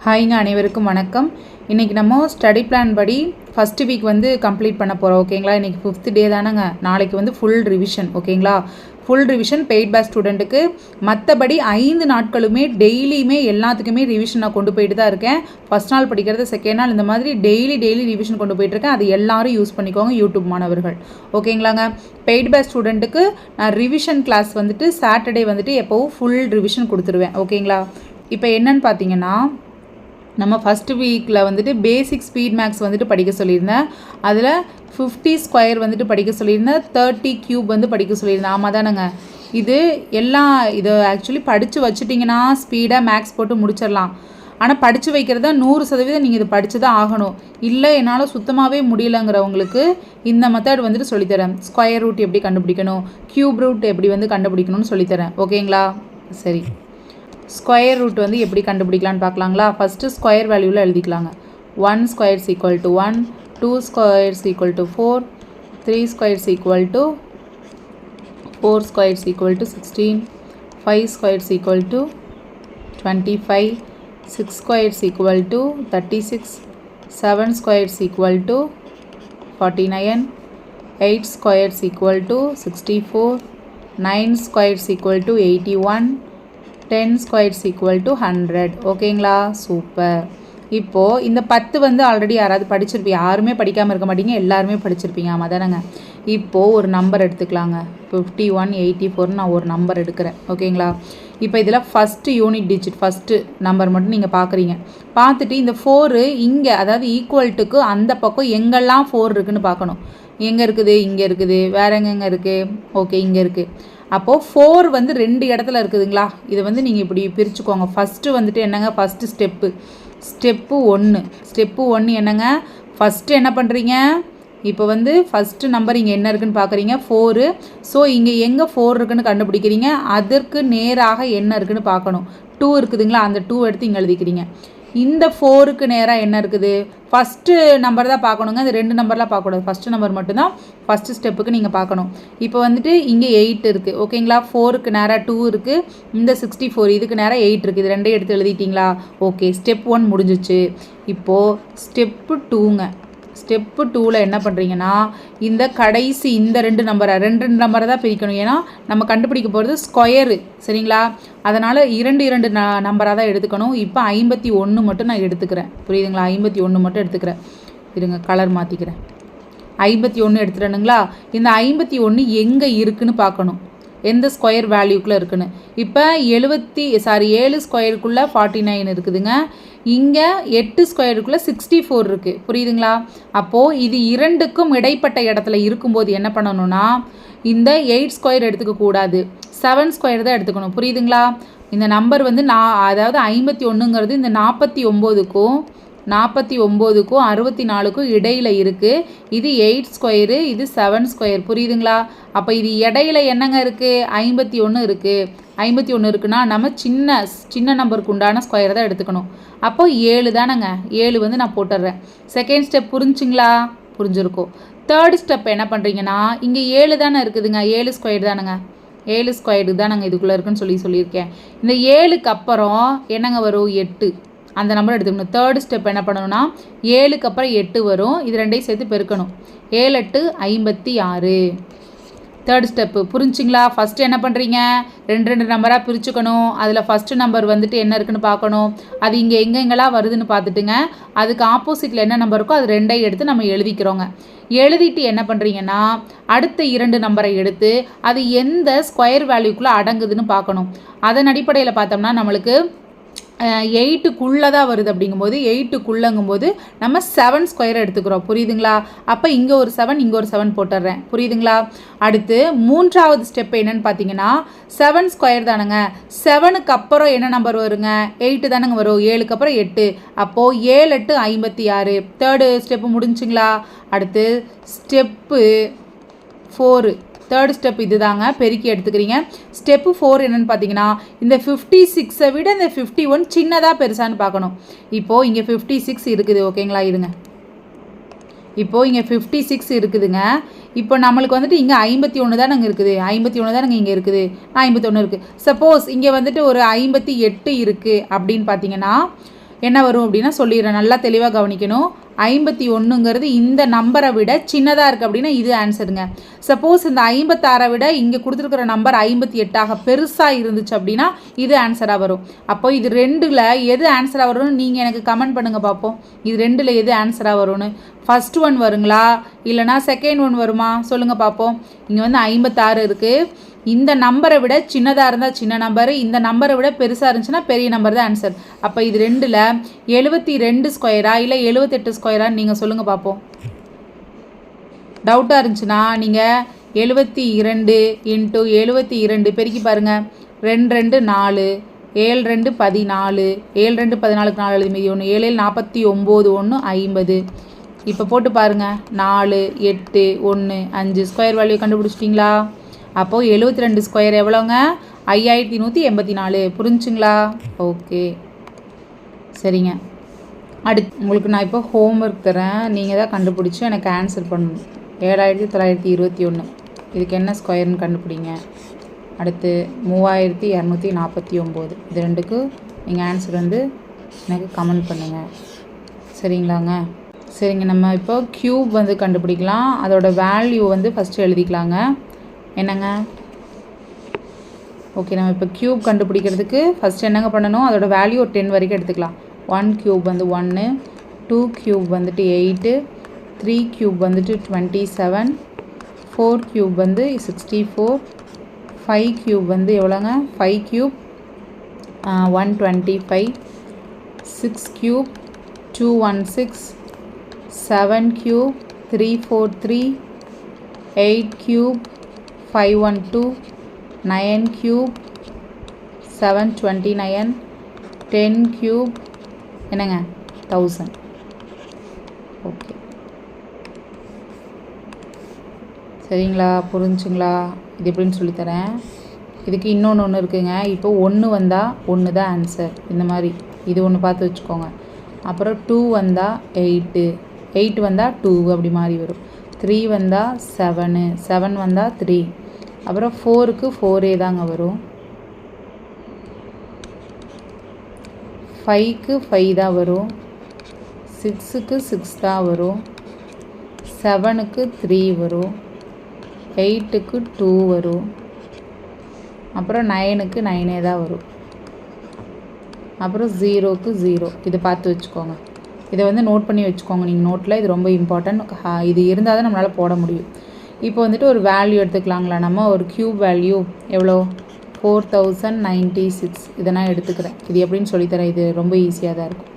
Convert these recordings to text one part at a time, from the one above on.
ஹாய்ங்க, அனைவருக்கும் வணக்கம். இன்றைக்கி நம்ம ஸ்டடி பிளான் படி ஃபஸ்ட்டு வீக் வந்து கம்ப்ளீட் பண்ண போகிறோம். ஓகேங்களா? இன்றைக்கி 5th டே தானேங்க. நாளைக்கு வந்து ஃபுல் ரிவிஷன். ஓகேங்களா? ஃபுல் ரிவிஷன் பெய்ட் பேட்ச் ஸ்டூடெண்ட்டுக்கு. மற்றபடி 5 நாட்களுமே டெய்லியுமே எல்லாத்துக்குமே ரிவிஷன் நான் கொண்டு போயிட்டு தான் இருக்கேன். ஃபஸ்ட் நாள் படிக்கிறது, செகண்ட் நாள் இந்த மாதிரி டெய்லி ரிவிஷன் கொண்டு போயிட்டுருக்கேன். அது எல்லாரும் யூஸ் பண்ணிக்கோங்க, யூடியூப் மாணவர்கள். ஓகேங்களாங்க? பெய்ட் பேட்ச் ஸ்டூடெண்ட்டுக்கு நான் ரிவிஷன் கிளாஸ் வந்துட்டு சாட்டர்டே வந்துட்டு எப்போவும் ஃபுல் ரிவிஷன் கொடுத்துருவேன். ஓகேங்களா? இப்போ என்னன்னு பார்த்தீங்கன்னா, நம்ம ஃபஸ்ட்டு வீக்கில் வந்துட்டு பேசிக் ஸ்பீட் மேக்ஸ் வந்துட்டு படிக்க சொல்லியிருந்தேன். அதில் 50 ஸ்கொயர் வந்துட்டு படிக்க சொல்லியிருந்தேன், 30 கியூப் வந்து படிக்க சொல்லியிருந்தேன். ஆமாம் தானேங்க? இதை ஆக்சுவலி படித்து வச்சுட்டிங்கன்னா ஸ்பீடாக மேக்ஸ் போட்டு முடிச்சிடலாம். ஆனால் படித்து வைக்கிறதா 100% நீங்கள் இதை படித்து தான் ஆகணும். இல்லை என்னால் சுத்தமாகவே முடியலைங்கிறவங்களுக்கு இந்த மெத்தட் வந்துட்டு சொல்லித்தரேன். ஸ்கொயர் ரூட் எப்படி கண்டுபிடிக்கணும், கியூப் ரூட் எப்படி வந்து கண்டுபிடிக்கணும்னு சொல்லித்தரேன். ஓகேங்களா? சரி, ஸ்கொயர் ரூட் வந்து எப்படி கண்டுபிடிக்கலான்னு பார்க்கலாங்களா? ஃபஸ்ட்டு ஸ்கொயர் வேல்யூவில் எழுதிக்கலாங்க. 1 squares equal to 1, 2 squares equal to 4, 3 squares equal to 4 squares equal to 16, 5 squares equal to 25, 6 squares equal to 36, 7 squares equal to 49, 8 squares equal to 64, 9 squares equal to 81, 10 squares equal to 100. ஓகேங்களா? Super. இப்போது இந்த 10 வந்து already யாராவது படிச்சிருப்பீங்க. யாருமே படிக்காமல் இருக்க மாட்டீங்க, எல்லாருமே படிச்சிருப்பீங்க. ஆமாம் தானேங்க? இப்போது ஒரு நம்பர் எடுத்துக்கலாங்க. 5184 நான் ஒரு நம்பர் எடுக்கிறேன். ஓகேங்களா? இப்போ இதில் first unit digit, first number மட்டும் நீங்கள் பார்க்குறீங்க. பார்த்துட்டு இந்த 4 இங்கே, அதாவது ஈக்குவல்ட்டுக்கு அந்த பக்கம் எங்கெல்லாம் 4 இருக்குதுன்னு பார்க்கணும். எங்கே இருக்குது? இங்கே இருக்குது. வேறு எங்கெங்கே இருக்குது? ஓகே, இங்கே இருக்குது. அப்போது 4 வந்து 2 இடத்துல இருக்குதுங்களா? இதை வந்து நீங்கள் இப்படி பிரிச்சுக்கோங்க. ஃபஸ்ட்டு வந்துட்டு என்னங்க, ஃபஸ்ட்டு ஸ்டெப்பு 1 என்னங்க, ஃபஸ்ட்டு என்ன பண்ணுறீங்க? இப்போ வந்து ஃபஸ்ட்டு நம்பர் இங்கே என்ன இருக்குதுன்னு பார்க்குறீங்க, 4. ஸோ இங்கே எங்கே 4 இருக்குதுன்னு கண்டுபிடிக்கிறீங்க. அதற்கு நேராக என்ன இருக்குதுன்னு பார்க்கணும். 2 இருக்குதுங்களா? அந்த 2 எடுத்து இங்கே எழுதிக்கிறீங்க. இந்த 4க்கு நேராக என்ன இருக்குது? ஃபஸ்ட்டு நம்பர் தான் பார்க்கணுங்க. இந்த 2 நம்பர்லாம் பார்க்கக்கூடாது. ஃபஸ்ட்டு நம்பர் மட்டும்தான் ஃபஸ்ட்டு ஸ்டெப்புக்கு நீங்கள் பார்க்கணும். இப்போ வந்துட்டு இங்கே 8 இருக்குது. ஓகேங்களா? 4க்கு நேராக 2 இருக்குது. இந்த 64 இதுக்கு நேராக 8 இருக்குது. இது 2 எடுத்து எழுதிட்டிங்களா? ஓகே, ஸ்டெப் 1 முடிஞ்சிச்சு. இப்போது ஸ்டெப்பு 2ங்க. ஸ்டெப்பு 2ல் என்ன பண்ணுறீங்கன்னா, இந்த கடைசி இந்த 2 நம்பரை தான் பிரிக்கணும். ஏன்னா நம்ம கண்டுபிடிக்க போகிறது ஸ்கொயரு. சரிங்களா? அதனால் 2 நம்பராக தான் எடுத்துக்கணும். இப்போ 51 மட்டும் நான் எடுத்துக்கிறேன். புரியுதுங்களா? 51 மட்டும் எடுத்துக்கிறேன். இருங்க, கலர் மாற்றிக்கிறேன். 51 எடுத்துட்டேனுங்களா? இந்த 51 எங்கே இருக்குதுன்னு பார்க்கணும். எந்த ஸ்கொயர் வேல்யூக்குள்ளே இருக்குன்னு. இப்போ 7 ஸ்கொயருக்குள்ளே 49 இருக்குதுங்க. இங்கே 8 ஸ்கொயருக்குள்ளே 64 இருக்குது. புரியுதுங்களா? அப்போது இது 2க்கும் இடைப்பட்ட இடத்துல இருக்கும்போது என்ன பண்ணணும்னா, இந்த 8 ஸ்கொயர் எடுத்துக்கக்கூடாது, 7 ஸ்கொயர் தான் எடுத்துக்கணும். புரியுதுங்களா? இந்த நம்பர் வந்து அதாவது 51ங்கிறது இந்த 49க்கும் 64க்கும் இடையில் இருக்குது. இது 8 ஸ்கொயரு, இது 7 ஸ்கொயர். புரியுதுங்களா? அப்போ இது இடையில என்னங்க இருக்குது? 51 இருக்குது. 51 இருக்குன்னா நம்ம சின்ன நம்பருக்கு உண்டான ஸ்கொயர் தான் எடுத்துக்கணும். அப்போ 7 தானேங்க. 7 வந்து நான் போட்டுடுறேன். செகண்ட் ஸ்டெப் புரிஞ்சுங்களா? புரிஞ்சிருக்கும். தேர்ட் ஸ்டெப் என்ன பண்ணுறீங்கன்னா, இங்கே 7 தானே இருக்குதுங்க. 7 ஸ்கொயர் தானேங்க. 7 ஸ்கொயருக்கு தான் நாங்கள் இதுக்குள்ளே இருக்குன்னு சொல்லியிருக்கேன். இந்த 7க்கு அப்புறம் என்னங்க வரும்? 8. அந்த நம்பர் எடுத்துக்கணும். தேர்ட் ஸ்டெப் என்ன பண்ணணும்னா, 7க்கு அப்புறம் 8 வரும். இது 2ஐயும் சேர்த்து பெருக்கணும். 7 8 56. தேர்ட் ஸ்டெப்பு புரிஞ்சுங்களா? ஃபஸ்ட்டு என்ன பண்ணுறீங்க, 2 நம்பராக பிரிச்சுக்கணும். அதில் ஃபஸ்ட்டு நம்பர் வந்துட்டு என்ன இருக்குன்னு பார்க்கணும். அது இங்கே எங்கெங்கெல்லாம் வருதுன்னு பார்த்துட்டுங்க, அதுக்கு ஆப்போசிட்டில் என்ன நம்பர் இருக்கோ அது 2ஐயும் எடுத்து நம்ம எழுதிக்கிறோங்க. எழுதிட்டு என்ன பண்ணுறீங்கன்னா, அடுத்த 2 நம்பரை எடுத்து அது எந்த ஸ்கொயர் வேல்யூக்குள்ளே அடங்குதுன்னு பார்க்கணும். அதன் அடிப்படையில் பார்த்தோம்னா நம்மளுக்கு 8க்குள்ளே தான் வருது. அப்படிங்கும்போது 8க்குள்ளங்கும்போது நம்ம 7 ஸ்கொயர் எடுத்துக்கிறோம். புரியுதுங்களா? அப்போ இங்கே ஒரு 7 இங்கே ஒரு 7 போட்டுடுறேன். புரியுதுங்களா? அடுத்து 3வது ஸ்டெப் என்னன்னு பார்த்தீங்கன்னா, 7 ஸ்கொயர் தானுங்க. 7க்கு அப்புறம் என்ன நம்பர் வருங்க? 8 தானுங்க வரும். 7க்கு அப்புறம் 8. அப்போது 7 8 56. தேர்டு ஸ்டெப்பு முடிஞ்சுங்களா? அடுத்து ஸ்டெப்பு 4. தேர்ட் ஸ்டெப் இது தாங்க, பெருக்கி எடுத்துக்கிறீங்க. ஸ்டெப்பு 4 என்னென்னு பார்த்தீங்கன்னா, இந்த 56ஐ விட இந்த 51 சின்னதாக பெருசான்னு பார்க்கணும். இப்போது இங்கே 56 இருக்குது. ஓகேங்களா? இருங்க, இப்போது இங்கே 56 இருக்குதுங்க. இப்போ நம்மளுக்கு வந்துட்டு இங்கே 51 தான் நாங்கள் இருக்குது. 51 தான் நாங்கள் இங்கே இருக்குது. 51 இருக்குது. சப்போஸ் இங்கே வந்துட்டு ஒரு 58 இருக்குது அப்படின்னு பார்த்தீங்கன்னா, என்ன வரும் அப்படின்னா சொல்லிடுறேன், நல்லா தெளிவாக கவனிக்கணும். 51ங்கிறது இந்த நம்பரை விட சின்னதாக இருக்குது அப்படின்னா இது ஆன்சருங்க. சப்போஸ் இந்த 56 விட இங்கே கொடுத்துருக்குற நம்பர் 58 பெருசாக இருந்துச்சு அப்படின்னா இது ஆன்சராக வரும். அப்போ இது ரெண்டில் எது ஆன்சராக வரும்னு நீங்கள் எனக்கு கமெண்ட் பண்ணுங்கள் பார்ப்போம். இது ரெண்டில் எது ஆன்சராக வரும்னு. ஃபஸ்ட் ஒன் வருங்களா இல்லைனா செகண்ட் ஒன் வருமா சொல்லுங்கள் பார்ப்போம். இங்கே வந்து 56 இருக்குது. இந்த நம்பரை விட சின்னதாக இருந்தால் சின்ன நம்பரு, இந்த நம்பரை விட பெருசாக இருந்துச்சுன்னா பெரிய நம்பர் தான் ஆன்சர். அப்போ இது ரெண்டில் 72 ஸ்கொயரா இல்லை 78 ஸ்கொயரான்னு நீங்கள் சொல்லுங்கள் பார்ப்போம். டவுட்டாக இருந்துச்சுன்னா நீங்கள் 72 × 72 பெருக்கி பாருங்கள். 2 2 4, 7 2 14, 7 2 14க்கு 4 எழுதி மீதி 1, 7 49, 1 50. இப்போ போட்டு பாருங்கள். 4 8 1 5 ஸ்கொயர் வேல்யூ கண்டுபிடிச்சிட்டிங்களா? அப்போது 72 ஸ்கொயர் எவ்வளோங்க? 5184. புரிஞ்சுங்களா? ஓகே, சரிங்க. அடுத்து உங்களுக்கு நான் இப்போ ஹோம்ஒர்க் தரேன், நீங்கள் தான் கண்டுபிடிச்சி எனக்கு ஆன்சர் பண்ணணும். 7921 இதுக்கு என்ன ஸ்கொயர்னு கண்டுபிடிங்க. அடுத்து 3249 இது ரெண்டுக்கு நீங்கள் ஆன்சர் வந்து எனக்கு கமெண்ட் பண்ணுங்கள். சரிங்களாங்க? சரிங்க, நம்ம இப்போ க்யூப் வந்து கண்டுபிடிக்கலாம். அதோட வேல்யூ வந்து ஃபஸ்ட்டு எழுதிக்கலாங்க. என்னங்க? ஓகே, நம்ம இப்போ க்யூப் கண்டுபிடிக்கிறதுக்கு ஃபஸ்ட்டு என்னங்க பண்ணணும், அதோட வேல்யூ ஒரு 10 வரைக்கும் எடுத்துக்கலாம். 1 க்யூப் வந்து 1, 2 க்யூப் வந்துட்டு 8, 3 க்யூப் வந்துட்டு 27, 4 க்யூப் வந்து 64, 5 க்யூப் வந்து எவ்வளோங்க? 5 cube 125, 6 cube 216, 7 cube 343, 8 cube 512, 9 cube 729, 10 cube என்னங்க 1000. ஓகே, சரிங்களா? புரிஞ்சுங்களா? இது எப்படின்னு சொல்லித்தரேன். இதுக்கு இன்னொன்று இருக்குங்க. இப்போ 1 வந்தால் 1 தான் ஆன்சர். இந்த மாதிரி இது ஒன்று பார்த்து வச்சுக்கோங்க. அப்புறம் 2 வந்தால் 8, 8 வந்தால் 2 அப்படி மாதிரி வரும். 3 வந்தால் 7, 7 வந்தால் 3. அப்புறம் 4க்கு 4 தாங்க வரும். 5க்கு 5 தான் வரும். 6க்கு 6 தான் வரும். 7க்கு 3 வரும். 8க்கு 2 வரும். அப்புறம் 9க்கு 9 தான் வரும். அப்புறம் 0க்கு 0. இதை பார்த்து வச்சுக்கோங்க. இதை வந்து நோட் பண்ணி வச்சுக்கோங்க நீங்கள் நோட்டில். இது ரொம்ப இம்பார்ட்டன்ட். இது இருந்தால் தான் நம்மளால் போட முடியும். இப்போ வந்துட்டு ஒரு வேல்யூ எடுத்துக்கலாங்களா? நம்ம ஒரு க்யூப் வேல்யூ எவ்வளோ? 4096. இதை நான் எடுத்துக்கிறேன். இது எப்படின்னு சொல்லித்தரேன். இது ரொம்ப ஈஸியாக தான் இருக்கும்.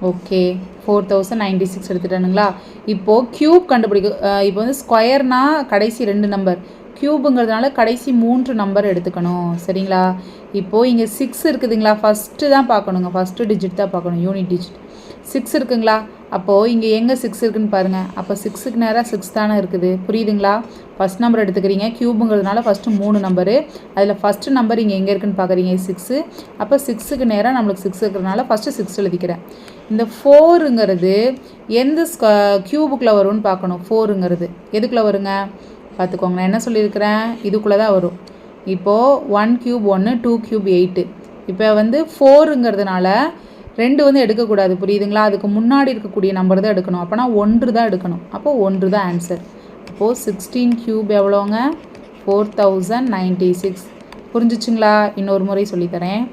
ஓகே, 4096 எடுத்துட்டானுங்களா? இப்போது க்யூப் கண்டுபிடிக்க இப்போ வந்து ஸ்கொயர்னால் கடைசி 2 நம்பர், க்யூபுங்கிறதுனால கடைசி 3 நம்பர் எடுத்துக்கணும். சரிங்களா? இப்போது இங்கே 6 இருக்குதுங்களா? ஃபஸ்ட்டு தான் பார்க்கணுங்க. ஃபஸ்ட்டு டிஜிட் தான் பார்க்கணும், யூனிட் டிஜிட். 6 இருக்குங்களா? அப்போது இங்கே எங்கே 6 இருக்குதுன்னு பாருங்கள். அப்போ 6க்கு நேராக 6 தானே இருக்குது. புரியுதுங்களா? ஃபஸ்ட் நம்பர் எடுத்துக்கிறீங்க. க்யூபுங்கிறதுனால ஃபஸ்ட்டு 3 நம்பரு, அதில் ஃபஸ்ட்டு நம்பர் இங்கே எங்கே இருக்குதுன்னு பார்க்குறீங்க 6. அப்போ 6க்கு நேராக நம்மளுக்கு 6 இருக்கிறதுனால ஃபஸ்ட்டு 6 எழுதிக்கிறேன். இந்த 4ங்கிறது எந்த க்யூபுக்குள்ளே வரும்னு பார்க்கணும். 4ங்கிறது எதுக்குள்ளே வருங்க பார்த்துக்கோங்க. நான் என்ன சொல்லியிருக்கிறேன், இதுக்குள்ளே தான் வரும். இப்போது 1 க்யூப் 1, 2 க்யூப் 8. இப்போ வந்து 4ங்கிறதுனால 2 வந்து எடுக்கக்கூடாது. புரியுதுங்களா? அதுக்கு முன்னாடி இருக்கக்கூடிய நம்பர் தான் எடுக்கணும். அப்போனா 1 தான் எடுக்கணும். அப்போது 1 தான் ஆன்சர். அப்போது 16 க்யூப் எவ்வளோங்க? 4096. புரிஞ்சிச்சுங்களா? இன்னொரு முறை சொல்லித்தரேன்.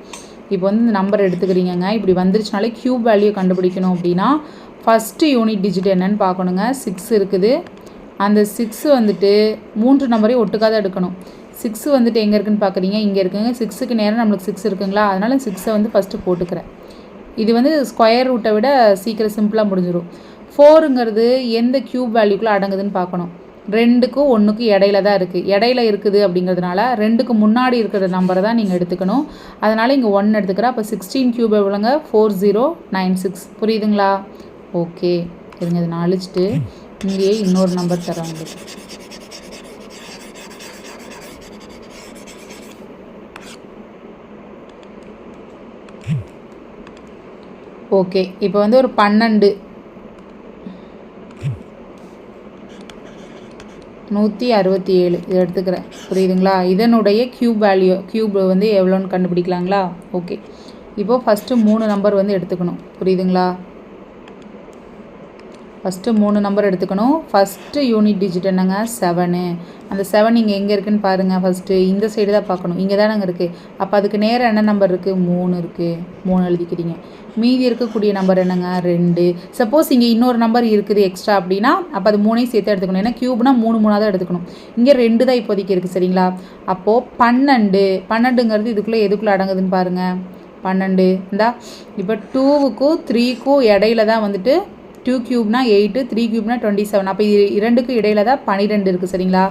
இப்போ வந்து இந்த நம்பர் எடுத்துக்கிறீங்க. இப்படி வந்துருச்சுனாலே க்யூப் வேல்யூ கண்டுபிடிக்கணும் அப்படின்னா ஃபஸ்ட்டு யூனிட் டிஜிட் என்னன்னு பார்க்கணுங்க. 6 இருக்குது. அந்த 6 வந்துட்டு 3 நம்பரையும் ஒட்டுக்காத எடுக்கணும். 6 வந்துட்டு எங்கே இருக்குதுன்னு பார்க்குறீங்க, இங்கே இருக்குங்க. 6க்கு நேரம் நம்மளுக்கு 6 இருக்குங்களா? அதனால் 6ஐ வந்து ஃபஸ்ட்டு போட்டுக்கிறேன். இது வந்து ஸ்கொயர் ரூட்டை விட சீக்கிரம் சிம்பிளாக முடிஞ்சிடும். 4ங்கிறது எந்த க்யூப் வேல்யூக்குள்ளே அடங்குதுன்னு பார்க்கணும். 2க்கும் 1க்கும் இடையில தான் இருக்குது. இடையில இருக்குது அப்படிங்கிறதுனால 2க்கு முன்னாடி இருக்கிற நம்பரை தான் நீங்கள் எடுத்துக்கணும். அதனால் இங்கே 1 எடுத்துக்கிறேன். அப்போ 16 க்யூப் எவ்வளோங்க? 4096. புரியுதுங்களா? ஓகே, இருங்க இதை நான் அழிச்சிட்டு இங்கேயே இன்னொரு நம்பர் தரேன் உங்களுக்கு. ஓகே, இப்போ வந்து ஒரு 12 167 இது எடுத்துக்கிறேன். புரியுதுங்களா? இதனுடைய க்யூப் வேல்யூ வந்து எவ்வளோன்னு கண்டுபிடிக்கலாங்களா? ஓகே, இப்போது ஃபஸ்ட்டு 3 நம்பர் வந்து எடுத்துக்கணும். புரியுதுங்களா? ஃபஸ்ட்டு 3 நம்பர் எடுத்துக்கணும். ஃபஸ்ட்டு யூனிட் டிஜிட் என்னங்க? 7. அந்த 7 இங்கே எங்கே இருக்குதுன்னு பாருங்கள். ஃபஸ்ட்டு இந்த சைடு தான் பார்க்கணும். இங்கே தானங்க இருக்குது. அப்போ அதுக்கு நேரம் என்ன நம்பர் இருக்குது? 3 இருக்குது. 3 எழுதிக்கிறீங்க. மீதி இருக்கக்கூடிய நம்பர் என்னங்க? 2. சப்போஸ் இங்கே இன்னொரு நம்பர் இருக்குது எக்ஸ்ட்ரா அப்படின்னா அப்போ அது 3ஐயும் சேர்த்து எடுத்துக்கணும். ஏன்னா க்யூப்னா 3 தான் எடுத்துக்கணும். இங்கே 2 தான் இப்போதைக்கு இருக்குது. சரிங்களா? அப்போது 12. 12ங்கிறது எதுக்குள்ளே அடங்குதுன்னு பாருங்கள். 12 இந்தா இப்போ 2க்கும் 3க்கும் இடையில தான் வந்துட்டு 2 க்யூப்னா 8, 3 க்யூப்னா 27. அப்போ இது 2க்கும் இடையில தான் 12 இருக்குது. சரிங்களா?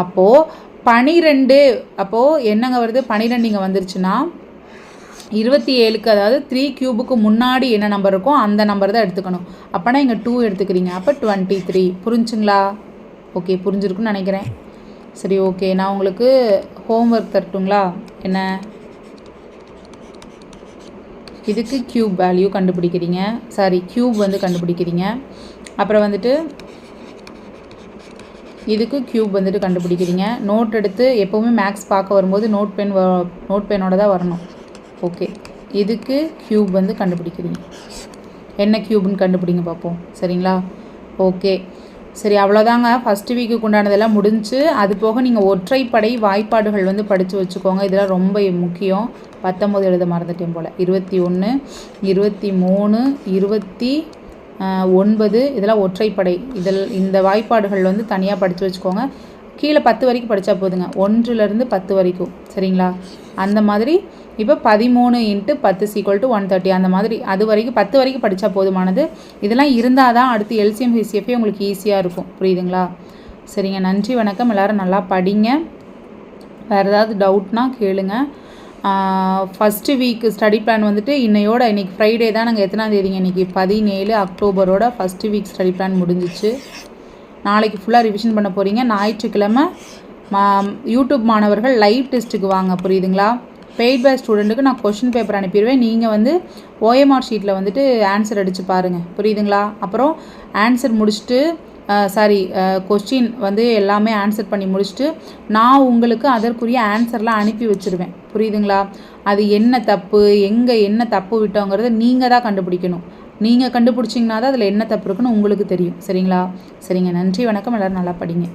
அப்போது 12 அப்போது என்னங்க வருது? 12 இங்கே வந்துருச்சுன்னா 27க்கு அதாவது 3 க்யூபுக்கு முன்னாடி என்ன நம்பர் இருக்கோ அந்த நம்பர் தான் எடுத்துக்கணும். அப்போனா இங்கே 2 எடுத்துக்கிறீங்க. அப்போ 23. புரிஞ்சுங்களா? ஓகே, புரிஞ்சிருக்குன்னு நினைக்கிறேன். சரி, ஓகே. நான் உங்களுக்கு ஹோம்ஒர்க் தரட்டுங்களா? என்ன? இதுக்கு க்யூப் வேல்யூ கண்டுபிடிக்கிறீங்க. க்யூப் வந்து கண்டுபிடிக்கிறீங்க. அப்புறம் வந்துட்டு இதுக்கு க்யூப் வந்துட்டு கண்டுபிடிக்கிறீங்க. நோட் எடுத்து எப்போவுமே மேக்ஸ் பார்க்க வரும்போது நோட் பென்னோட தான் வரணும். ஓகே, இதுக்கு க்யூப் வந்து கண்டுபிடிக்கிறீங்க. என்ன க்யூப்னு கண்டுபிடிங்க பார்ப்போம். சரிங்களா? ஓகே, சரி, அவ்வளோதாங்க. ஃபஸ்ட்டு வீக்குக்கு உண்டானதெல்லாம் முடிஞ்சு. அது போக நீங்கள் ஒற்றைப்படை வாய்ப்பாடுகள் வந்து படித்து வச்சுக்கோங்க. இதெல்லாம் ரொம்ப முக்கியம். 19 எழுத மறந்துட்டேன் போல். 21, 23, 29 இதெல்லாம் ஒற்றைப்படை. இந்த வாய்ப்பாடுகள் வந்து தனியாக படித்து வச்சுக்கோங்க. கீழே 10 வரைக்கும் படித்தா போதுங்க. 1லேருந்து 10 வரைக்கும். சரிங்களா? அந்த மாதிரி இப்போ 13 × 10 = 130. அந்த மாதிரி அது வரைக்கும் 10 வரைக்கும் படித்தா போதுமானது. இதெல்லாம் இருந்தால் தான் அடுத்து LCM HCF உங்களுக்கு ஈஸியாக இருக்கும். புரியுதுங்களா? சரிங்க, நன்றி, வணக்கம். எல்லோரும் நல்லா படிங்க. வேறு ஏதாவது டவுட்னா கேளுங்க. ஃபஸ்ட்டு வீக் ஸ்டடி பிளான் வந்துட்டு இன்றைக்கி ஃப்ரைடே தான். நாங்கள் எத்தனாம் தேதிங்க? இன்றைக்கி 17 அக்டோபரோட ஃபஸ்ட்டு வீக் ஸ்டடி பிளான் முடிஞ்சிச்சு. நாளைக்கு ஃபுல்லாக ரிவிஷன் பண்ண போகிறீங்க. ஞாயிற்றுக்கிழமை யூடியூப் மாணவர்கள் லைவ் டெஸ்ட்டுக்கு வாங்க. புரியுதுங்களா? பெய்ட் பை ஸ்டூடெண்ட்டுக்கு நான் கொஷின் பேப்பர் அனுப்பிடுவேன். நீங்கள் வந்து OMR ஷீட்டில் வந்துட்டு ஆன்சர் அடித்து பாருங்கள். புரியுதுங்களா? அப்புறம் ஆன்சர் முடிச்சுட்டு கொஸ்டின் வந்து எல்லாமே ஆன்சர் பண்ணி முடிச்சுட்டு நான் உங்களுக்கு அதற்குரிய ஆன்சர்லாம் அனுப்பி வச்சுருவேன். புரியுதுங்களா? அது என்ன தப்பு, என்ன தப்பு விட்டோங்கிறத நீங்கள் தான் கண்டுபிடிக்கணும். நீங்கள் கண்டுபிடிச்சிங்கன்னா தான் அதில் என்ன தப்பு இருக்குன்னு உங்களுக்கு தெரியும். சரிங்களா? சரிங்க, நன்றி, வணக்கம். எல்லோரும் நல்லா படிங்க.